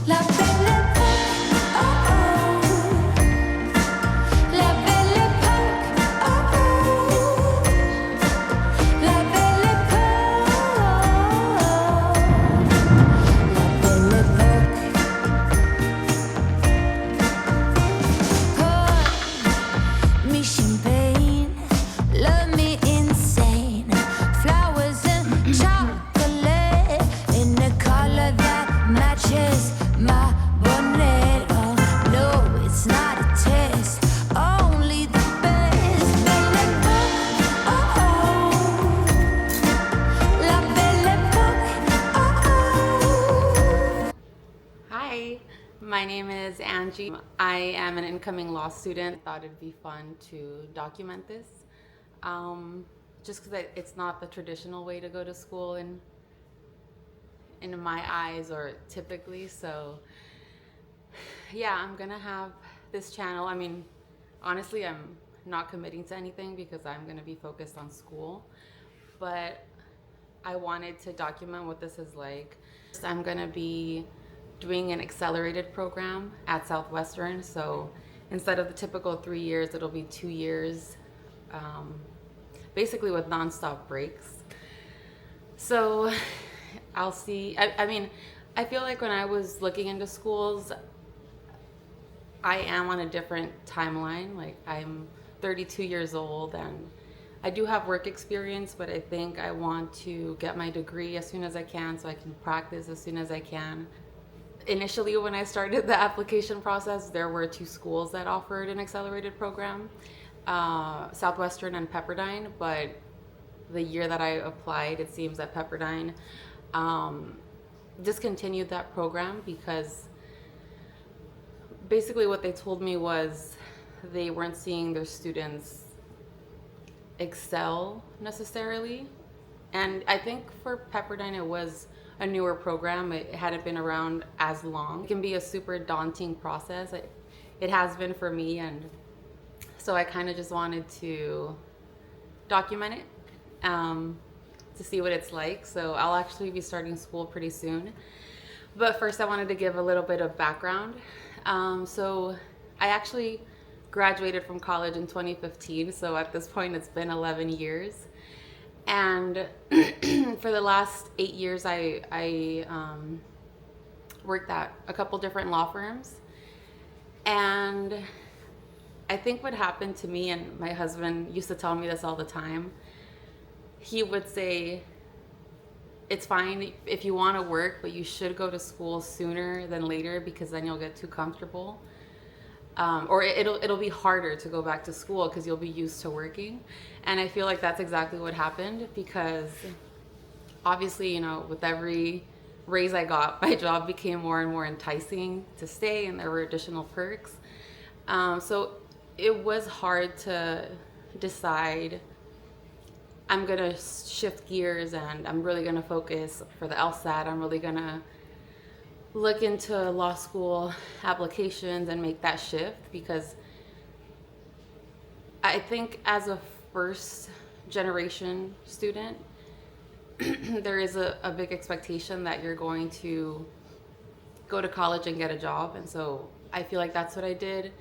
La belle époque, oh oh. La belle époque, oh oh. La belle époque. Pour me champagne, love me insane. Flowers and chocolate in a color that matches my bonnet. Oh no, it's not a test, only the best. Belle époque, oh oh. La belle époque, oh oh. Hi, my name is Angie. I am an incoming law student. Thought it'd be fun to document this, just because it's not the traditional way to go to school in my eyes, or typically. So yeah, I'm gonna have this channel. I mean, honestly, I'm not committing to anything because I'm gonna be focused on school, but I wanted to document what this is like. I'm gonna be doing an accelerated program at Southwestern. So instead of the typical 3 years, it'll be 2 years, basically with nonstop breaks. So I'll see. I mean, I feel like when I was looking into schools, I am on a different timeline. Like, I'm 32 years old and I do have work experience, but I think I want to get my degree as soon as I can so I can practice as soon as I can. Initially, when I started the application process, there were 2 schools that offered an accelerated program, Southwestern and Pepperdine. But the year that I applied, it seems that Pepperdine discontinued that program because basically what they told me was they weren't seeing their students excel necessarily. And I think for Pepperdine, it was a newer program. It hadn't been around as long. It can be a super daunting process. It has been for me, and so I kind of just wanted to document it, to see what it's like. So I'll actually be starting school pretty soon. But first I wanted to give a little bit of background. So I actually graduated from college in 2015. So at this point, it's been 11 years. And for the last 8 years, I worked at a couple different law firms. And I think what happened to me, and my husband used to tell me this all the time, he would say, it's fine if you want to work, but you should go to school sooner than later because then you'll get too comfortable. Or it'll be harder to go back to school because you'll be used to working. And I feel like that's exactly what happened because obviously, you know, with every raise I got, my job became more and more enticing to stay, and there were additional perks. So it was hard to decide, I'm gonna shift gears and I'm really gonna focus for the LSAT. I'm really gonna look into law school applications and make that shift, because I think as a first generation student, there is a big expectation that you're going to go to college and get a job. And so I feel like that's what I did.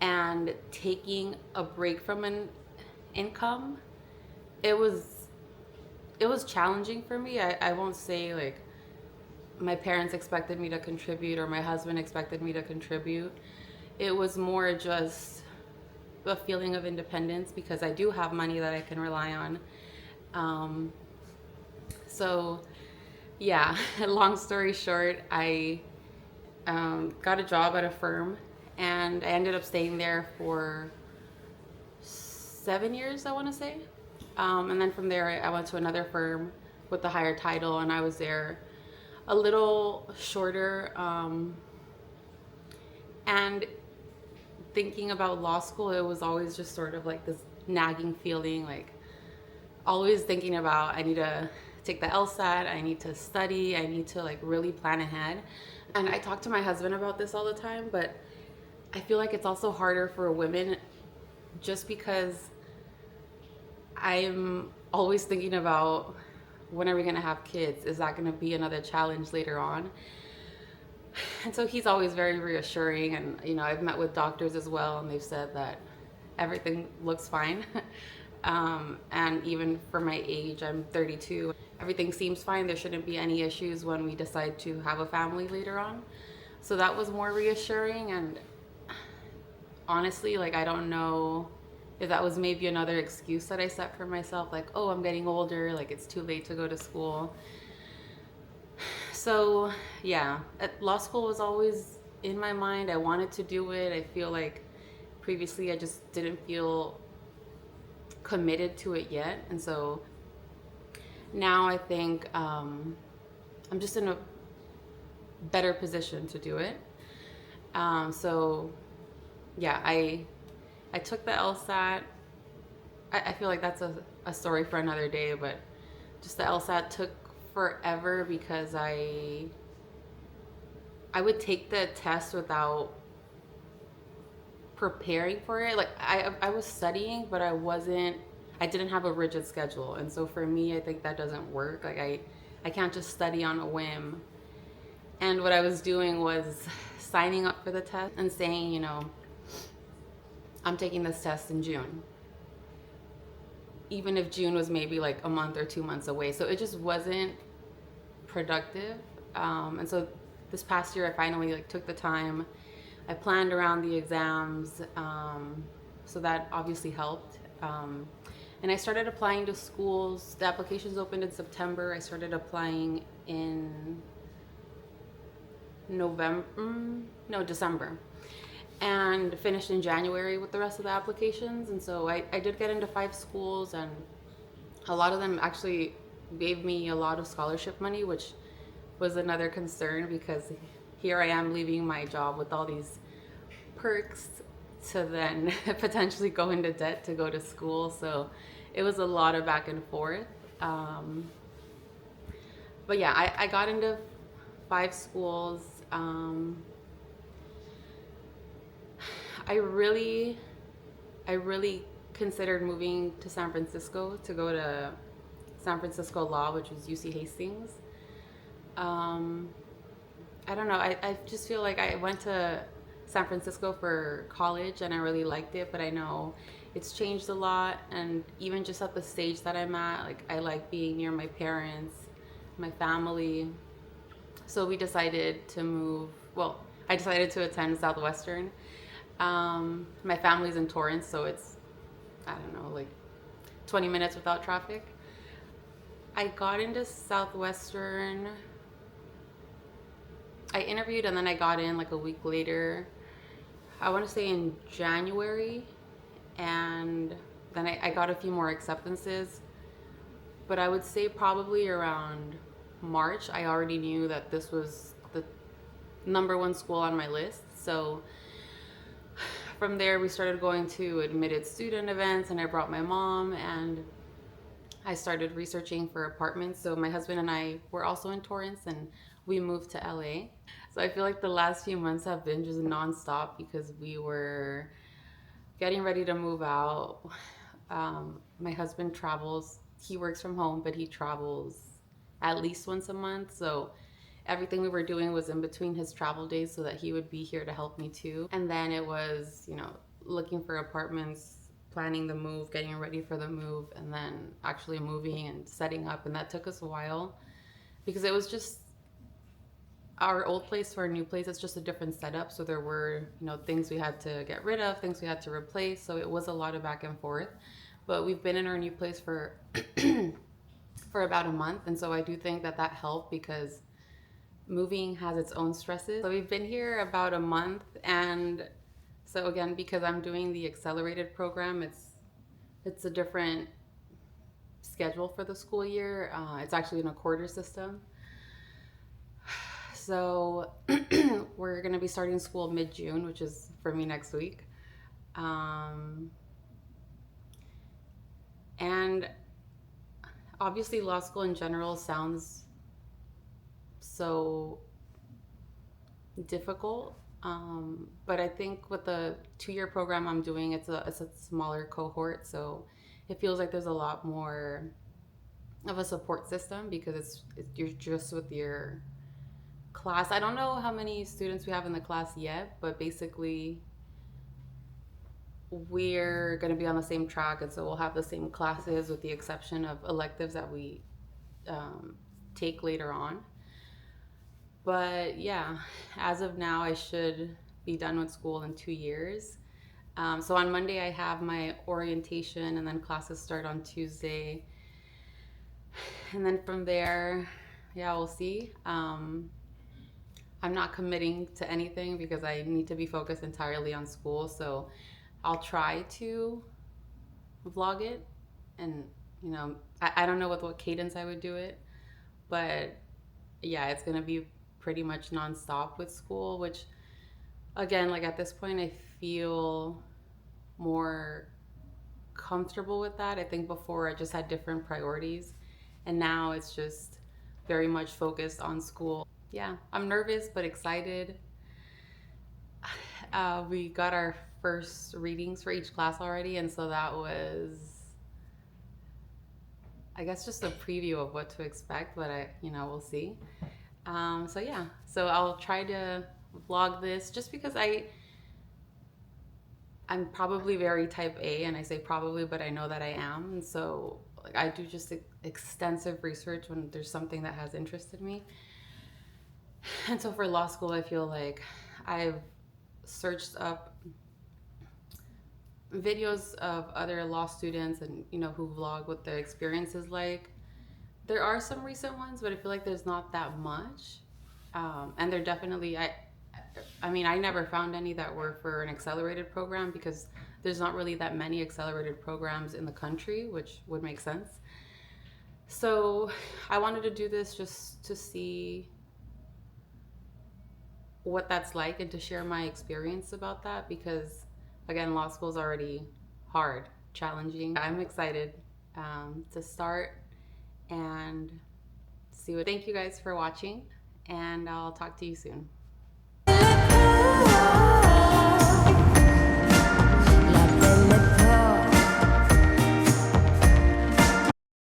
And taking a break from an income, it was challenging for me. I won't say like my parents expected me to contribute or my husband expected me to contribute. It was more just a feeling of independence because I do have money that I can rely on. So yeah, long story short, I got a job at a firm and I ended up staying there for 7 years, I want to say. And then from there, I went to another firm with a higher title, and I was there a little shorter. And thinking about law school, it was always just sort of like this nagging feeling, like always thinking about, I need to take the LSAT, I need to study, I need to like really plan ahead. And I talk to my husband about this all the time, but I feel like it's also harder for women just because I'm always thinking about, when are we gonna have kids? Is that gonna be another challenge later on? And so he's always very reassuring. And, I've met with doctors as well, and they've said that everything looks fine. And even for my age, I'm 32, everything seems fine. There shouldn't be any issues when we decide to have a family later on. So that was more reassuring. And honestly, like, I don't know if that was maybe another excuse that I set for myself, like, oh, I'm getting older, like it's too late to go to school. So yeah, law school was always in my mind. I wanted to do it. I feel like previously I just didn't feel committed to it yet. And so now I think I'm just in a better position to do it. So yeah, I took the LSAT. I feel like that's a story for another day, but just the LSAT took forever because I would take the test without preparing for it. Like I was studying, but I didn't have a rigid schedule. And so for me, I think that doesn't work. Like I can't just study on a whim. And what I was doing was signing up for the test and saying, I'm taking this test in June, even if June was maybe like a month or 2 months away. So it just wasn't productive. And so this past year, I finally like took the time. I planned around the exams, so that obviously helped. And I started applying to schools. The applications opened in September. I started applying in December, and finished in January with the rest of the applications. And so I did get into 5 schools, and a lot of them actually gave me a lot of scholarship money, which was another concern because here I am leaving my job with all these perks to then potentially go into debt to go to school. So it was a lot of back and forth. But yeah, I got into 5 schools. I really considered moving to San Francisco to go to San Francisco Law, which was UC Hastings. I don't know. I just feel like I went to San Francisco for college and I really liked it, but I know it's changed a lot. And even just at the stage that I'm at, like I like being near my parents, my family. So we decided to move. Well, I decided to attend Southwestern. My family's in Torrance, so it's, I don't know, like 20 minutes without traffic. I got into Southwestern. I interviewed and then I got in like a week later. I want to say in January, and then I got a few more acceptances. But I would say probably around March, I already knew that this was the #1 school on my list. So from there, we started going to admitted student events, and I brought my mom, and I started researching for apartments. So my husband and I were also in Torrance, and we moved to LA. So I feel like the last few months have been just nonstop because we were getting ready to move out. My husband travels. He works from home, but he travels at least once a month. So everything we were doing was in between his travel days so that he would be here to help me too. And then it was, looking for apartments, planning the move, getting ready for the move, and then actually moving and setting up. And that took us a while because it was just our old place to our new place. It's just a different setup. So there were, things we had to get rid of, things we had to replace. So it was a lot of back and forth. But we've been in our new place for for about a month. And so I do think that helped because moving has its own stresses. So we've been here about a month, and so again, because I'm doing the accelerated program, it's a different schedule for the school year. It's actually in a quarter system. So we're gonna be starting school mid-June, which is for me next week. And obviously law school in general sounds so difficult, but I think with the 2-year program I'm doing, it's a smaller cohort, so it feels like there's a lot more of a support system because you're just with your class. I don't know how many students we have in the class yet, but basically we're going to be on the same track, and so we'll have the same classes with the exception of electives that we take later on. But yeah, as of now, I should be done with school in 2 years. So on Monday, I have my orientation, and then classes start on Tuesday. And then from there, yeah, we'll see. I'm not committing to anything because I need to be focused entirely on school. So I'll try to vlog it. And, I don't know with what cadence I would do it. But yeah, it's going to be pretty much nonstop with school, which, again, like at this point, I feel more comfortable with that. I think before I just had different priorities, and now it's just very much focused on school. Yeah, I'm nervous but excited. We got our first readings for each class already, and so that was, I guess, just a preview of what to expect, but we'll see. So yeah, so I'll try to vlog this just because I'm probably very type A, and I say probably, but I know that I am. And so like I do just extensive research when there's something that has interested me. And so for law school, I feel like I've searched up videos of other law students and who vlog what their experience is like. There are some recent ones, but I feel like there's not that much. And they're definitely, I mean, I never found any that were for an accelerated program because there's not really that many accelerated programs in the country, which would make sense. So I wanted to do this just to see what that's like and to share my experience about that because, again, law school is already hard, challenging. I'm excited to start and see what. Thank you guys for watching, and I'll talk to you soon.